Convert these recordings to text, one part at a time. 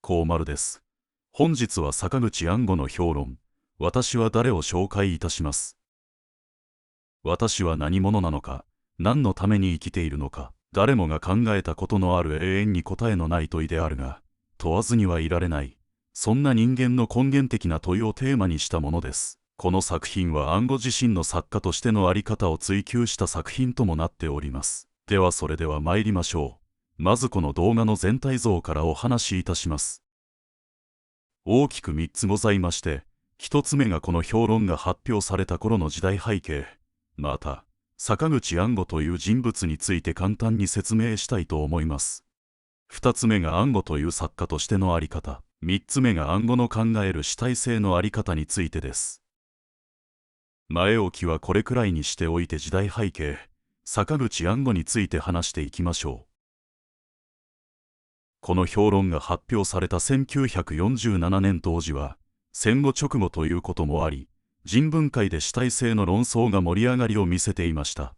高丸です。本日は坂口安吾の評論、私は誰を紹介いたします。私は何者なのか、何のために生きているのか、誰もが考えたことのある永遠に答えのない問いであるが、問わずにはいられない、そんな人間の根源的な問いをテーマにしたものです。この作品は安吾自身の作家としての在り方を追求した作品ともなっております。ではそれでは参りましょう。まずこの動画の全体像からお話しいたします。大きく3つございまして、1つ目がこの評論が発表された頃の時代背景、また、坂口安吾という人物について簡単に説明したいと思います。2つ目が安吾という作家としての在り方、3つ目が安吾の考える主体性の在り方についてです。前置きはこれくらいにしておいて時代背景、坂口安吾について話していきましょう。この評論が発表された1947年当時は、戦後直後ということもあり、人文界で主体性の論争が盛り上がりを見せていました。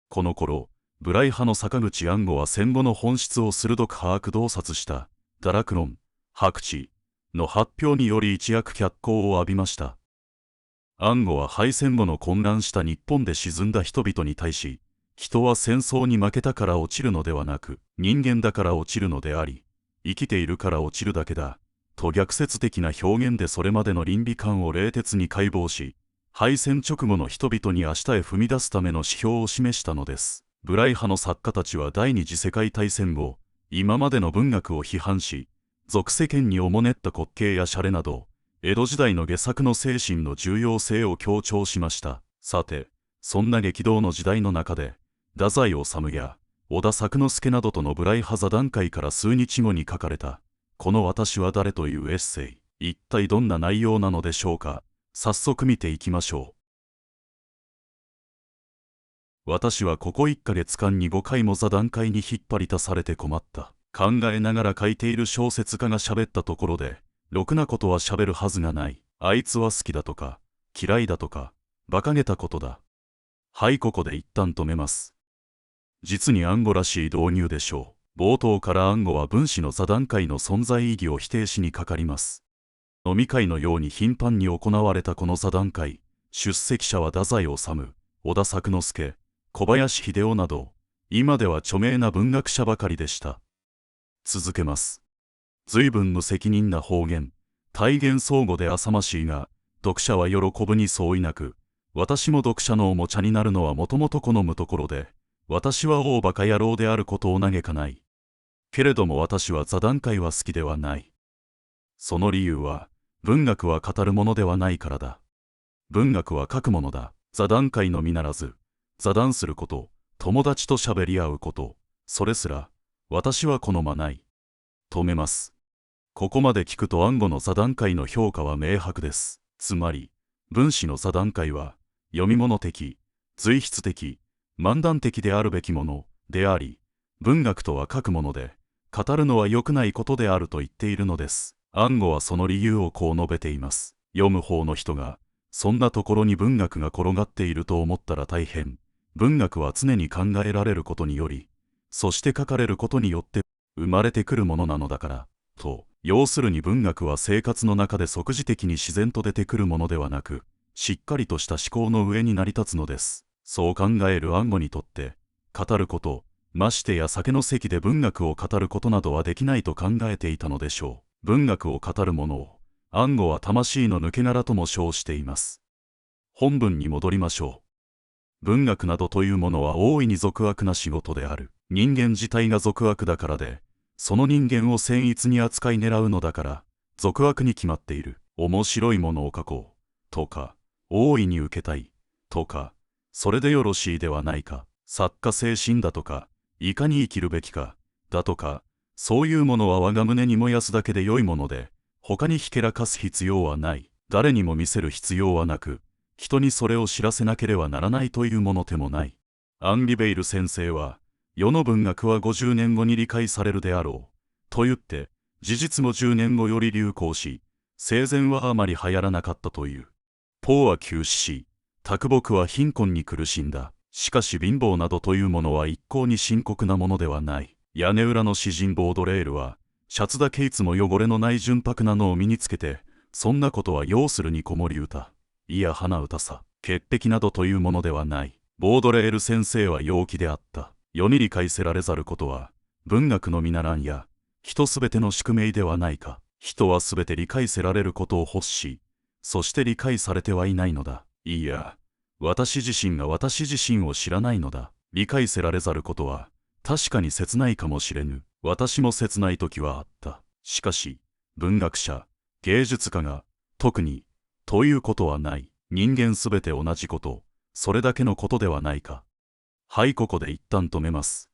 この頃、無頼派の坂口安吾は戦後の本質を鋭く把握洞察した、堕落論、白地の発表により一躍脚光を浴びました。安吾は敗戦後の混乱した日本で沈んだ人々に対し、人は戦争に負けたから落ちるのではなく、人間だから落ちるのであり、生きているから落ちるだけだ、と逆説的な表現でそれまでの倫理観を冷徹に解剖し、敗戦直後の人々に明日へ踏み出すための指標を示したのです。無頼派の作家たちは第二次世界大戦後、今までの文学を批判し、俗世間におもねった滑稽や洒落など、江戸時代の下作の精神の重要性を強調しました。さて、そんな激動の時代の中で、太宰治や小田作之助などとの無頼派座談会から数日後に書かれた、この私は誰というエッセイ、一体どんな内容なのでしょうか。早速見ていきましょう。私はここ1ヶ月間に5回も座談会に引っ張り出されて困った。考えながら書いている小説家が喋ったところで、ろくなことは喋るはずがない。あいつは好きだとか、嫌いだとか、馬鹿げたことだ。はい、ここで一旦止めます。実に安吾らしい導入でしょう。冒頭から安吾は分子の座談会の存在意義を否定しにかかります。飲み会のように頻繁に行われたこの座談会、出席者は太宰治、小田作之助、小林秀夫など、今では著名な文学者ばかりでした。続けます。随分無責任な方言、体現相互で浅ましいが、読者は喜ぶに相違なく、私も読者のおもちゃになるのはもともと好むところで、私は大バカ野郎であることを嘆かない。けれども私は座談会は好きではない。その理由は、文学は語るものではないからだ。文学は書くものだ。座談会のみならず、座談すること、友達と喋り合うこと、それすら、私は好まない。止めます。ここまで聞くと安吾の座談会の評価は明白です。つまり、文子の座談会は、読み物的、随筆的、漫談的であるべきものであり、文学とは書くもので、語るのは良くないことであると言っているのです。安吾はその理由をこう述べています。読む方の人が、そんなところに文学が転がっていると思ったら大変。文学は常に考えられることにより、そして書かれることによって生まれてくるものなのだから、と。要するに文学は生活の中で即時的に自然と出てくるものではなく、しっかりとした思考の上に成り立つのです。そう考える安吾にとって、語ること、ましてや酒の席で文学を語ることなどはできないと考えていたのでしょう。文学を語るものを、安吾は魂の抜け殻とも称しています。本文に戻りましょう。文学などというものは大いに俗悪な仕事である。人間自体が俗悪だからで、その人間を僭越に扱い狙うのだから、俗悪に決まっている。面白いものを書こう、とか、大いに受けたい、とか、それでよろしいではないか。作家精神だとか、いかに生きるべきか、だとか、そういうものは我が胸に燃やすだけで良いもので、他にひけらかす必要はない。誰にも見せる必要はなく、人にそれを知らせなければならないというものでもない。アンリベイル先生は、世の文学は50年後に理解されるであろう、と言って、事実も10年後より流行し、生前はあまり流行らなかったという。ポーは急死し、啄木は貧困に苦しんだ。しかし貧乏などというものは一向に深刻なものではない。屋根裏の詩人ボードレールは、シャツだけいつも汚れのない純白なのを身につけて、そんなことは要するに子守歌。いや花歌さ。潔癖などというものではない。ボードレール先生は陽気であった。世に理解せられざることは、文学の見習いや、人すべての宿命ではないか。人はすべて理解せられることを欲し、そして理解されてはいないのだ。いや、私自身が私自身を知らないのだ。理解せられざることは、確かに切ないかもしれぬ。私も切ない時はあった。しかし、文学者、芸術家が、特に、ということはない。人間すべて同じこと、それだけのことではないか。はい、ここで一旦止めます。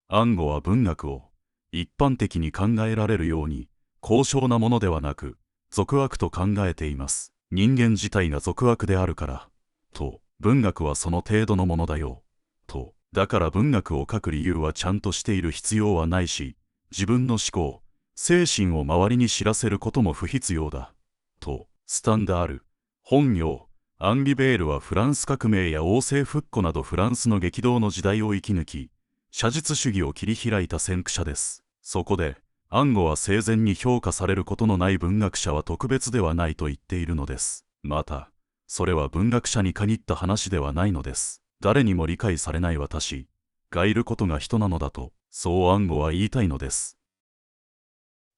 暗号は文学を、一般的に考えられるように、高尚なものではなく、俗悪と考えています。人間自体が俗悪であるから、と、文学はその程度のものだよ、と。だから文学を書く理由はちゃんとしている必要はないし、自分の思考、精神を周りに知らせることも不必要だ、と。スタンダール、本名、アンリベールはフランス革命や王政復古などフランスの激動の時代を生き抜き、写実主義を切り開いた先駆者です。そこで、暗号は生前に評価されることのない文学者は特別ではないと言っているのです。また、それは文学者に限った話ではないのです。誰にも理解されない私がいることが人なのだと、そう暗号は言いたいのです。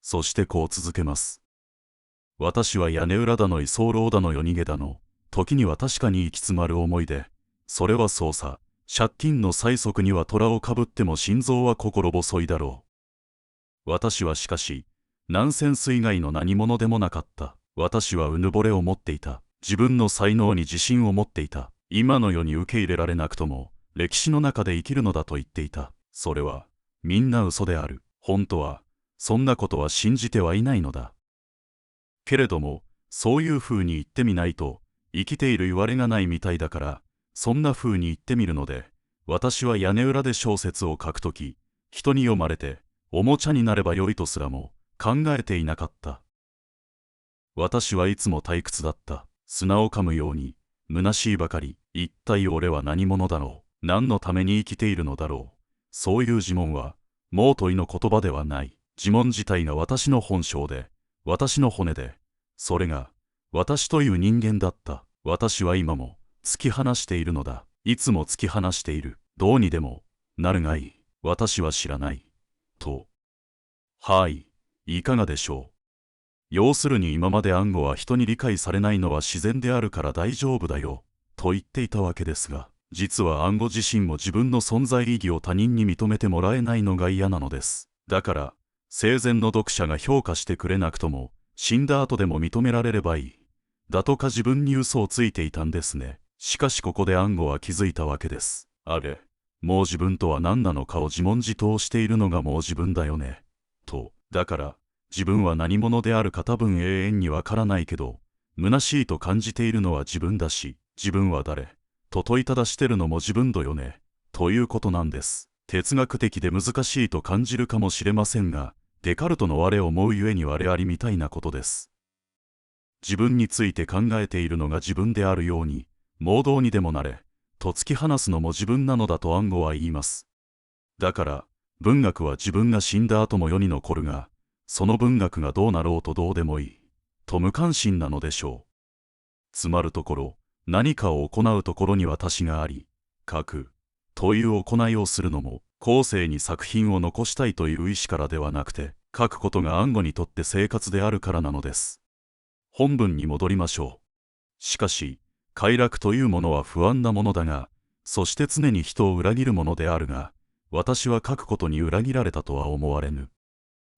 そしてこう続けます。私は屋根裏だの居候だの夜逃げだの、時には確かに行き詰まる思いで、それはそうさ、借金の催促には虎をかぶっても心臓は心細いだろう。私はしかし、ナンセンス以外の何者でもなかった。私はうぬぼれを持っていた。自分の才能に自信を持っていた。今の世に受け入れられなくとも、歴史の中で生きるのだと言っていた。それは、みんな嘘である。本当は、そんなことは信じてはいないのだ。けれども、そういう風に言ってみないと、生きているいわれがないみたいだから、そんな風に言ってみるので、私は屋根裏で小説を書くとき、人に読まれて、おもちゃになればよいとすらも、考えていなかった。私はいつも退屈だった。砂を噛むように、虚しいばかり。一体俺は何者だろう。何のために生きているのだろう。そういう自問は、もう問いの言葉ではない。自問自体が私の本性で、私の骨で、それが、私という人間だった。私は今も、突き放しているのだ。いつも突き放している。どうにでも、なるがいい。私は知らない。と。はい、いかがでしょう。要するに今まで暗号は人に理解されないのは自然であるから大丈夫だよ、と言っていたわけですが、実は暗号自身も自分の存在意義を他人に認めてもらえないのが嫌なのです。だから、生前の読者が評価してくれなくとも、死んだ後でも認められればいい。だとか自分に嘘をついていたんですね。しかしここで暗号は気づいたわけです。あれ、もう自分とは何なのかを自問自答しているのがもう自分だよね。と、だから、自分は何者であるか多分永遠にわからないけど、虚しいと感じているのは自分だし、自分は誰と問いただしてるのも自分だよね、ということなんです。哲学的で難しいと感じるかもしれませんが、デカルトの我を思うゆえに我ありみたいなことです。自分について考えているのが自分であるように、妄動にでもなれ、と突き放すのも自分なのだと暗号は言います。だから、文学は自分が死んだ後も世に残るが、その文学がどうなろうとどうでもいい、と無関心なのでしょう。つまるところ、何かを行うところに私があり、書く、という行いをするのも、後世に作品を残したいという意志からではなくて、書くことが暗号にとって生活であるからなのです。本文に戻りましょう。しかし、快楽というものは不安なものだが、そして常に人を裏切るものであるが、私は書くことに裏切られたとは思われぬ。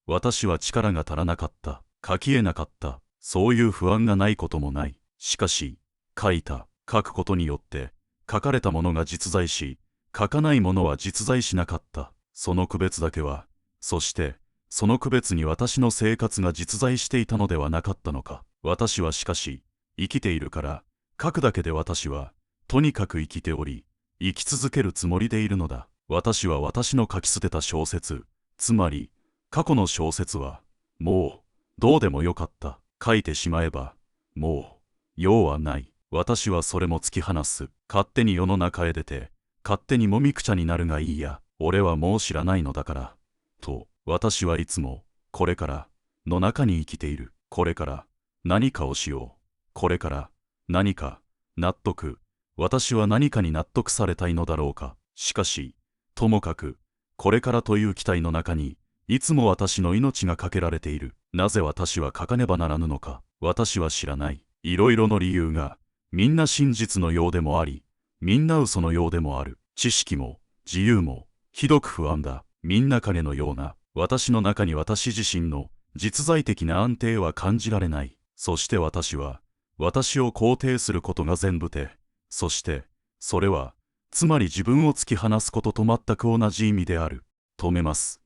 私は力が足らなかった。書き得なかった。そういう不安がないこともない。しかし、書くことによって、書かれたものが実在し、書かないものは実在しなかった。その区別だけは、そして、その区別に私の生活が実在していたのではなかったのか。私はしかし、生きているから、書くだけで私は、とにかく生きており、生き続けるつもりでいるのだ。私は私の書き捨てた小説、つまり、過去の小説は、もう、どうでもよかった。書いてしまえば、もう、用はない。私はそれも突き放す。勝手に世の中へ出て、勝手にもみくちゃになるがいいや。俺はもう知らないのだから。と、私はいつも、これからの中に生きている。これから何かをしよう。これから何か納得。私は何かに納得されたいのだろうか。しかし、ともかく、これからという期待の中に、いつも私の命がかけられている。なぜ私は書かねばならぬのか。私は知らない。いろいろの理由が、みんな真実のようでもあり、みんな嘘のようでもある。知識も、自由も、ひどく不安だ。みんな影のような。私の中に私自身の実在的な安定は感じられない。そして私は、私を肯定することが全部で、そして、それは、つまり自分を突き放すことと全く同じ意味である。止めます。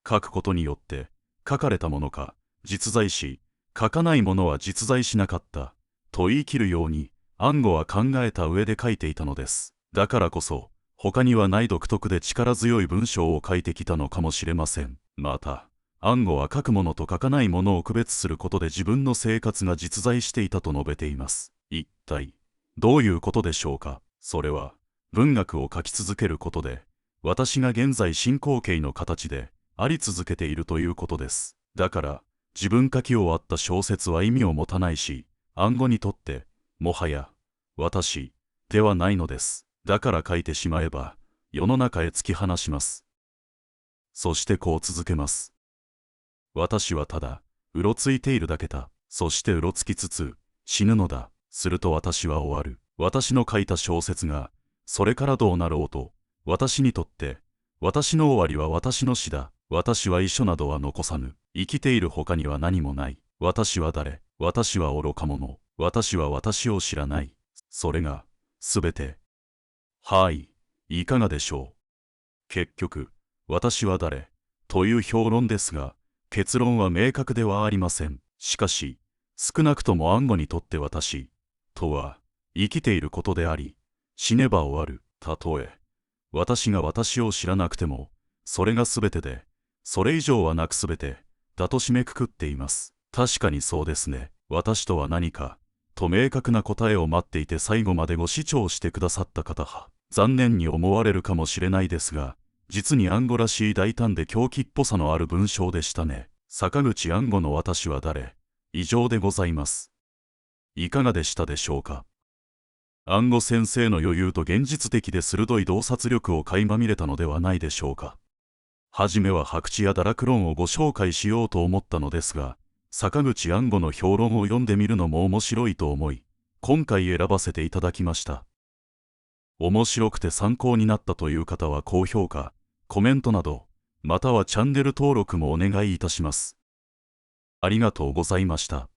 書くことによって、書かれたものか、実在し、書かないものは実在しなかった、と言い切るように、暗号は考えた上で書いていたのです。だからこそ、他にはない独特で力強い文章を書いてきたのかもしれません。また、暗号は書くものと書かないものを区別することで自分の生活が実在していたと述べています。一体、どういうことでしょうか。それは、文学を書き続けることで、私が現在進行形の形であり続けているということです。だから、自分書き終わった小説は意味を持たないし、暗号にとって、もはや、私、ではないのです。だから書いてしまえば、世の中へ突き放します。そしてこう続けます。私はただ、うろついているだけだ。そしてうろつきつつ、死ぬのだ。すると私は終わる。私の書いた小説が、それからどうなろうと、私にとって、私の終わりは私の死だ。私は遺書などは残さぬ。生きている他には何もない。私は誰？私は愚か者。私は私を知らない。それが、すべて。はい、いかがでしょう。結局、私は誰？という評論ですが、結論は明確ではありません。しかし、少なくとも暗号にとって私、とは、生きていることであり、死ねば終わる。たとえ、私が私を知らなくても、それがすべてで、それ以上はなくすべて、だと締めくくっています。確かにそうですね。私とは何か、と明確な答えを待っていて最後までご視聴してくださった方は、残念に思われるかもしれないですが、実に暗号らしい大胆で狂気っぽさのある文章でしたね。坂口暗号の私は誰？以上でございます。いかがでしたでしょうか。暗号先生の余裕と現実的で鋭い洞察力を垣間見れたのではないでしょうか。はじめは白痴や堕落論をご紹介しようと思ったのですが、坂口暗号の評論を読んでみるのも面白いと思い、今回選ばせていただきました。面白くて参考になったという方は高評価、コメントなど、またはチャンネル登録もお願いいたします。ありがとうございました。